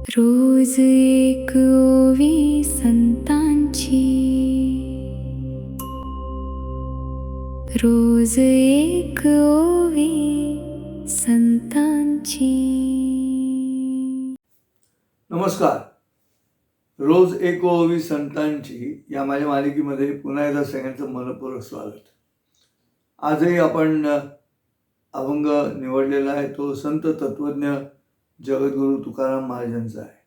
रोज एक ओवी संतांची, रोज एक ओवी संतांची. नमस्कार. रोज एक ओवी संतांची या माझ्या मालिकेमध्ये पुन्हा एकदा सगळ्यांचं मनपूर्वक स्वागत. आजही आपण अभंग निवडलेला आहे, तो संत तत्वज्ञ जगद्गुरू तुकाराम महाराजांचा आहे.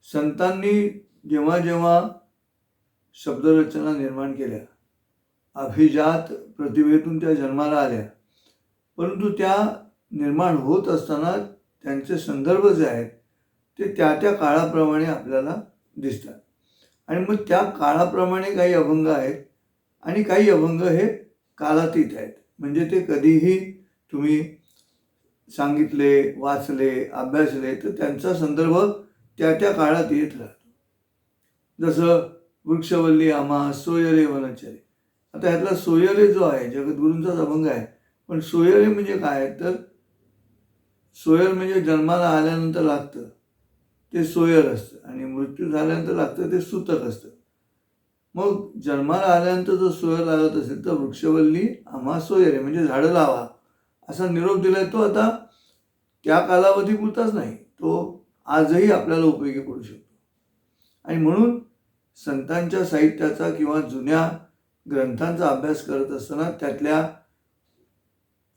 संतांनी जेव्हा जेव्हा शब्दरचना निर्माण केल्या, अभिजात प्रतिभेतून त्या जन्माला आल्या, परंतु त्या निर्माण होत असताना त्यांचे संदर्भ जे आहेत ते त्या त्या काळाप्रमाणे आपल्याला दिसतात. आणि मग त्या काळाप्रमाणे काही अभंग आहेत आणि काही अभंग हे कालातीत आहेत. म्हणजे ते कधीही तुम्ही सांगितले, वाचले, अभ्यासले तर त्यांचा संदर्भ त्या त्या काळात येत राहतो. जसं वृक्षवल्ली आम्हा सोयरे वनचरे. आता ह्यातला सोयरे जो आहे जगद्गुरूंचाच अभंग आहे, पण सोयरे म्हणजे काय, तर सोयर म्हणजे जन्माला आल्यानंतर लागतं ते सोयर असतं आणि मृत्यू झाल्यानंतर लागतं ते सूतक असतं. मग जन्माला आल्यानंतर जो सोयर लागत असेल तर वृक्षवल्ली आम्हा सोयरे म्हणजे झाडं लावा असा निरोप दिलाय. तो आता त्या कालावधीपुरताच नाही, तो आजही आपल्याला उपयोगी पडू शकतो. आणि म्हणून संतांच्या साहित्याचा किंवा जुन्या ग्रंथांचा अभ्यास करत असताना, त्यातल्या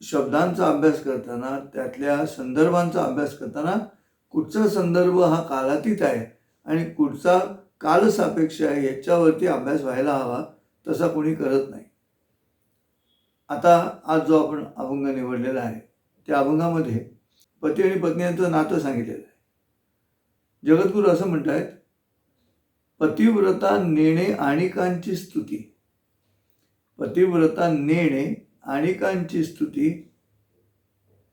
शब्दांचा अभ्यास करताना, त्यातल्या संदर्भांचा अभ्यास करताना कुठचा संदर्भ हा कालातीत आहे आणि कुठचा कालसापेक्ष आहे याच्यावरती अभ्यास व्हायला हवा, तसा कोणी करत नाही. आता आज जो आपण अभंग निवडलेला आहे त्या अभंगामध्ये पती आणि पत्नी यांचं नातं सांगितलेलं आहे. जगद्गुरू असं म्हणतायत, पतिव्रता नेणे आणिकांची स्तुती. पतिव्रता नेणे आणिकांची स्तुती,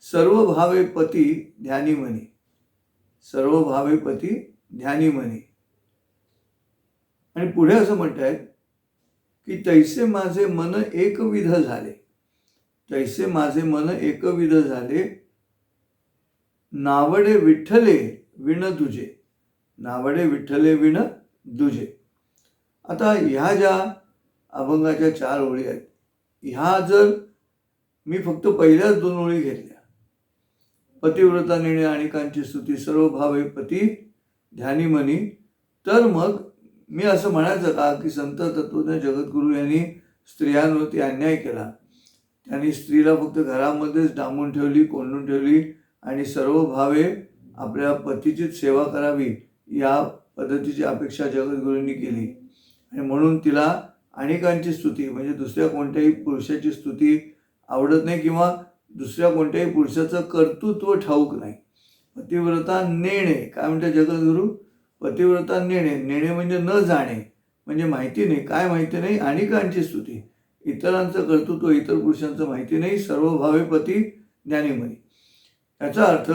सर्व भावे पती ध्यानी मनी. सर्व भावे पती ध्यानी मनी. आणि पुढे असं म्हणतायत की तैसे माझे मन एकविध झाले. तैसे माझे मन एकविध झाले, नावडे विठ्ठले विण तुझे. नावडे विठ्ठले विण तुझे. आता ह्या ज्या अभंगाच्या 4 ओळी आहेत, ह्या जर मी फक्त पहिल्याच 2 ओळी घेतल्या, पतिव्रता नेणे आणिकांची स्तुती, सर्व भावे पती ध्यानी मनी, तर मग मी असं म्हणायचं का की संत तत्वज्ञ जगद्गुरू यांनी स्त्रियांवरती अन्याय केला. त्यांनी स्त्रीला फक्त घरामध्येच डांबून ठेवली, कोंडून ठेवली आणि सर्व भावे आपल्या पतीचीच सेवा करावी या पद्धतीची अपेक्षा जगद्गुरूंनी केली. आणि म्हणून तिला अनेकांची स्तुती म्हणजे दुसऱ्या कोणत्याही पुरुषाची स्तुती आवडत नाही किंवा दुसऱ्या कोणत्याही पुरुषाचं कर्तृत्व ठाऊक नाही. पतिव्रता नेणे काय म्हणतात जगद्गुरू? पतिव्रता नेणे. नेणे म्हणजे न जाणे, म्हणजे माहिती नाही. काय माहिती नाही? अनेकांची स्तुती, इतरांचं कर्तृत्व, इतर पुरुषांचं माहिती नाही. सर्व भावे पती ज्ञानीमनी. याचा अर्थ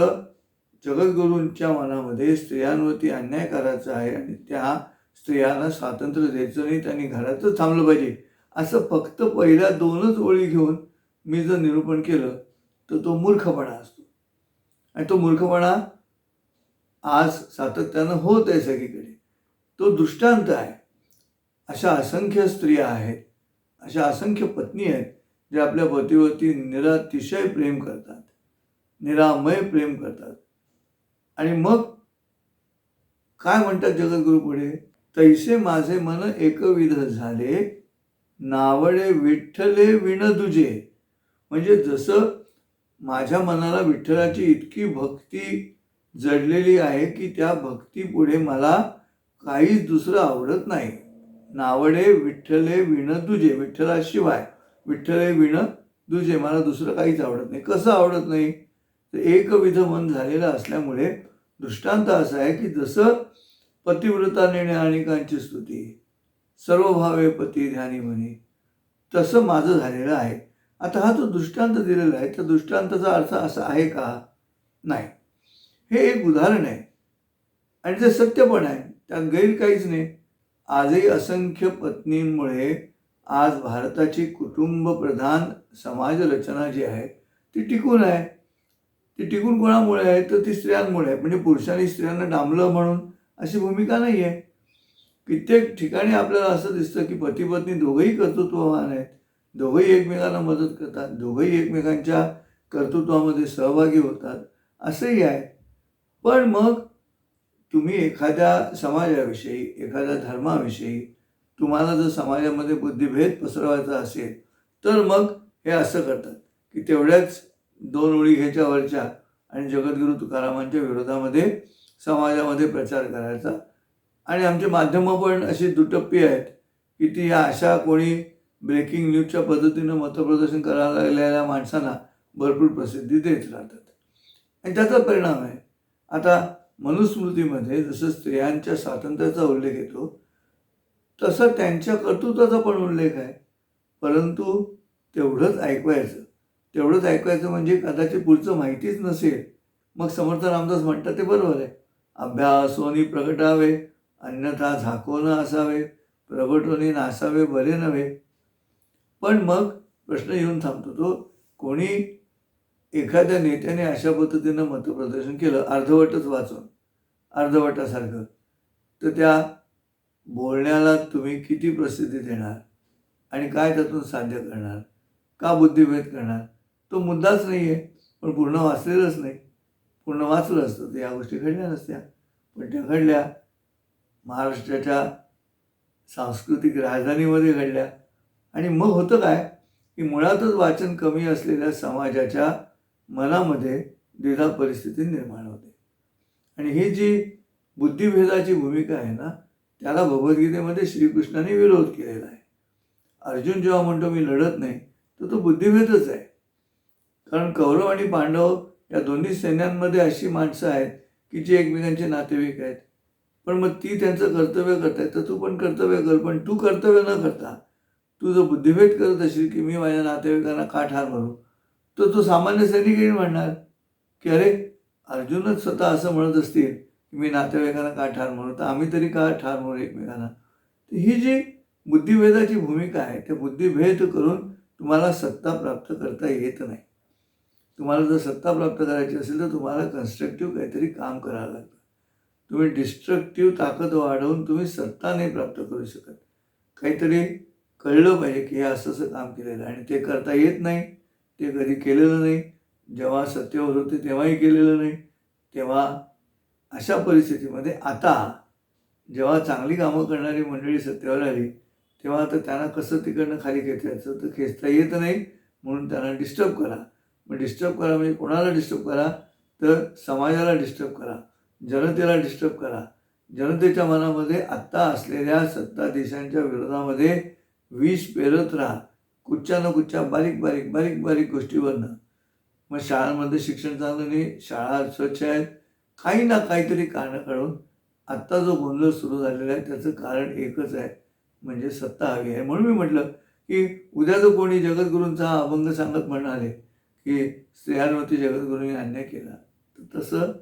जगद्गुरूंच्या मनामध्ये स्त्रियांवरती अन्याय करायचा आहे आणि त्या स्त्रियांना स्वातंत्र्य द्यायचं नाही, त्यांनी घरातच थांबलं पाहिजे, असं फक्त पहिल्या 2च ओळी घेऊन मी जर निरूपण केलं तर तो मूर्खपणा असतो. आणि तो मूर्खपणा आज सातत्यानं होत आहे सगळीकडे. तो दृष्टांत आहे. अशा असंख्य स्त्रिया आहेत, अशा असंख्य पत्नी आहेत जे आपल्या पतीवरती निरातिशय प्रेम करतात, निरामय प्रेम करतात. आणि मग काय म्हणतात जगद्गुरू पुढे? तैसे माझे मन एकविध झाले, नावडे विठ्ठले विण तुझे. म्हणजे जसं माझ्या मनाला विठ्ठलाची इतकी भक्ती जडलेली आहे की त्या भक्तीपुढे मला काहीच दुसरं आवडत नाही. नावडे विठ्ठले विण तुझे. विठ्ठलाशिवाय विठ्ठले विण तुझे, मला दुसरं काहीच आवडत नाही. कसं आवडत नाही? तर एकविध मन झालेलं असल्यामुळे दृष्टांत असा आहे की जसं पतिव्रता नेणे अनेकांची स्तुती, सर्व भावे पती ध्यानी मनी, तसं माझं झालेलं आहे. आता हा जो दृष्टांत दिलेला आहे त्या दृष्टांताचा अर्थ असा आहे का? नाही. हे एक उदाहरण आहे आणि ते सत्य पण आहे, त्यात गैर काहीच नाही. आजही असंख्य पत्नींमुळे आज भारताची कुटुंब प्रधान समाज रचना जी आहे ती टिकून आहे. ती टिकून कोणामुळे आहे तर ती स्त्रियांमुळे आहे. म्हणजे पुरुषांनी स्त्रियांना डांबलं म्हणून अशी भूमिका नाही आहे. कित्येक ठिकाणी आपल्याला असं दिसतं की पती पत्नी दोघंही कर्तृत्ववान आहेत, दोघंही एकमेकांना मदत करतात, दोघंही एकमेकांच्या कर्तृत्वामध्ये सहभागी होतात, असंही आहे. पण मग तुम्ही एखाद्या समाजाविषयी, एखाद्या धर्माविषयी तुम्हाला जर समाजामध्ये बुद्धिभेद पसरवायचा असेल, तर मग हे असं करतात की तेवढ्याच 2 ओळी घ्यायच्या वरच्या आणि जगद्गुरू तुकारामांच्या विरोधामध्ये समाजामध्ये प्रचार करायचा. आणि आमचे माध्यमं पण अशी दुटप्पी आहेत की ती अशा कोणी ब्रेकिंग न्यूजच्या पद्धतीनं मतप्रदर्शन करायला लागलेल्या माणसांना भरपूर प्रसिद्धी देत राहतात. आणि त्याचा परिणाम आहे. आता मनुस्मृतीमध्ये जसं स्त्रियांच्या स्वातंत्र्याचा उल्लेख येतो, तसं त्यांच्या कर्तृत्वाचा पण उल्लेख आहे. परंतु तेवढंच ऐकवायचं म्हणजे कदाचित पुढचं माहितीच नसेल. मग समर्थ रामदास म्हणतात ते बरोबर आहे. अभ्यासोनी प्रगटावे, अन्यथा झाकोन असावे, प्रगटोनी नासावे बरे नव्हे. पण मग प्रश्न येऊन थांबतो तो, कोणी एखाद्या नेत्याने अशा पद्धतीनं मतप्रदर्शन केलं अर्धवटच वाचून, अर्धवटासारखं, तर त्या बोलण्याला तुम्ही किती प्रसिद्धी देणार आणि काय त्यातून साध्य करणार, का बुद्धिभेद करणार? तो मुद्दाच नाही आहे. पण पूर्ण वाचलेलंच नाही. पूर्ण वाचलं असतं तर या गोष्टी घडल्या नसत्या. पण त्या घडल्या, महाराष्ट्राच्या सांस्कृतिक राजधानीमध्ये घडल्या. आणि मग होतं काय की मुळातच वाचन कमी असलेल्या समाजाच्या मनामध्ये द्विधा परिस्थिती निर्माण होते. आणि ही जी बुद्धिभेदाची भूमिका आहे ना, त्याला भगवद्गीतेमध्ये श्रीकृष्णाने विरोध केलेला आहे. अर्जुन जेव्हा म्हणतो मी लढत नाही, तर तो बुद्धिभेदच आहे. कारण कौरव आणि पांडव या दोन्ही सैन्यांमध्ये अशी माणसं आहेत की जी एकमेकांचे नातेवाईक आहेत. पण मग ती त्यांचं कर्तव्य करतायत, तर तू पण कर्तव्य कर. पण तू कर्तव्य न करता तू जर बुद्धिभेद करत असेल की मी माझ्या नातेवाईकांना का ठार मारू, तर तो सामान्य सैनिकही म्हणणार की अरे, अर्जुनच स्वतः असं म्हणत असतील की मी नातेवाईकांना का ठार मारू, तर आम्ही तरी का ठार मारू एकमेकांना. तर ही जी बुद्धिभेदाची भूमिका आहे, त्या बुद्धिभेद करून तुम्हाला सत्ता प्राप्त करता येत नाही. तुम्हाला जर सत्ता प्राप्त करायची असेल तर तुम्हाला कन्स्ट्रक्टिव्ह काहीतरी काम करावं लागतं. तुम्ही डिस्ट्रक्टिव्ह ताकद वाढवून तुम्ही सत्ता नाही प्राप्त करू शकत. काहीतरी कळलं पाहिजे की हे असं असं काम केलेलं आहे आणि ते करता येत नाही, ते कधी केलेलं नाही. जेव्हा सत्तेवर होते तेव्हाही केलेलं नाही. तेव्हा अशा परिस्थितीमध्ये आता जेव्हा चांगली कामं करणारी मंडळी सत्तेवर आली, तेव्हा आता त्यांना कसं तिकडनं खाली खेचायचं, तर खेचता येत नाही. म्हणून त्यांना डिस्टर्ब करा. मग डिस्टर्ब करा म्हणजे कोणाला डिस्टर्ब करा, तर समाजाला डिस्टर्ब करा, जनतेला डिस्टर्ब करा. जनतेच्या मनामध्ये आत्ता असलेल्या सत्ताधीशांच्या विरोधामध्ये विष पेरत राहा, कुठच्या न कुठच्या बारीक गोष्टीवरनं. मग शाळांमध्ये शिक्षण चांगलं नाही, शाळा स्वच्छ आहेत, काही ना काहीतरी कारणं काढून आत्ता जो गोंधळ सुरू झालेला आहे त्याचं कारण एकच आहे, म्हणजे सत्ता हवी आहे. म्हणून मी म्हटलं की उद्या जो कोणी जगद्गुरूंचा हा अभंग सांगत म्हणाले की स्त्रियांवरती जगद्गुरूंनी अन्याय केला, तर तसं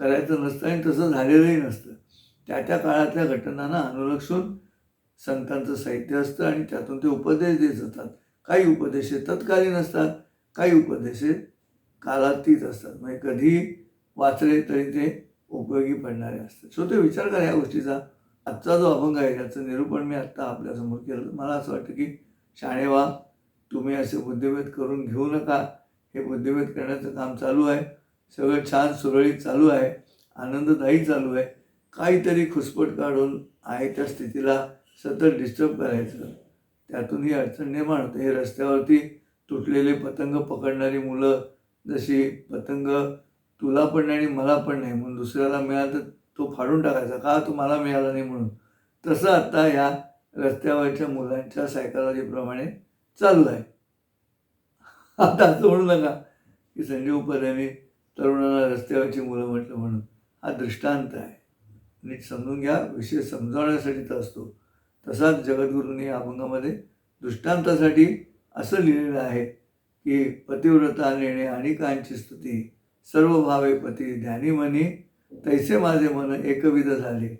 करायचं नसतं आणि तसं झालेलंही नसतं. त्या त्या काळातल्या घटनांना अनुलक्षून संतांचं साहित्य असतं आणि त्यातून ते उपदेश देत जातात. काही उपदेश तत्कालीन असतात, काही उपदेश कालातीत असतात. म्हणजे कधी वाचले तरी ते उपयोगी पडणारे असतात. सो ते विचार करा या गोष्टीचा. आजचा जो अभंग आहे त्याचं निरूपण मी आत्ता आपल्यासमोर केलं. मला असं वाटतं की शाणे व्हा, तुम्ही असे बुद्धिभेद करून घेऊ नका. हे बुद्धिभेद करण्याचं काम चालू आहे. सगळं छान सुरळीत चालू आहे, आनंददायी चालू आहे. काहीतरी खुसपट काढून आहे त्या स्थितीला सतत डिस्टर्ब करायचं, त्यातून ही अडचण निर्माण होते. हे रस्त्यावरती तुटलेले पतंग पकडणारी मुलं, जशी पतंग तुला पण नाही आणि मला पण नाही म्हणून दुसऱ्याला मिळाला तर तो फाडून टाकायचा, का तो मला मिळाला नाही म्हणून. तसं आता या रस्त्यावरच्या मुलांच्या सायकॉलॉजीप्रमाणे चालू आहे. आता असं म्हणू नका की संजीव उपाध्यायांनी तरुणांना रस्त्यावरची मुलं म्हटलं म्हणून. हा दृष्टांत आहे, नीट समजून घ्या. विषय समजावण्यासाठीचा असतो. तसाच जगद्गुरूंनी या अभंगामध्ये दृष्टांतासाठी असं लिहिलेलं आहे की पतिव्रता नेणे अनेकांची स्तुती, सर्व भावे पती ध्यानी मनी, तैसे माझे मन एकविध झाले,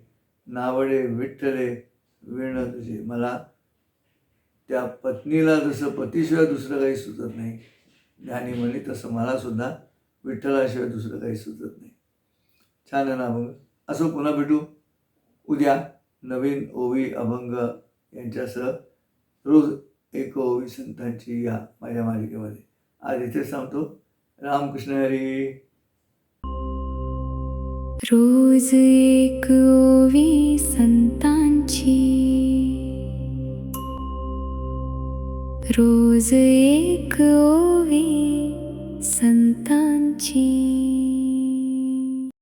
नावडे विठ्ठले विण तुझे. मला त्या पत्नीला जसं पतीशिवाय दुसरं काही सुचत नाही ध्यानी मनी, तसं मला सुद्धा विठ्ठलाशिवाय दुसरं काही सुचत नाही. छान आहे ना अभंग. असो, पुन्हा भेटू उद्या नवीन ओवी अभंग यांच्यासह. रोज एक ओवी संतांची या माझ्या मालिकेमध्ये. आज इथेच सांगतो. रामकृष्ण हरी. रोज एक ओवी संतांची, रोज एक ओवी संतांची.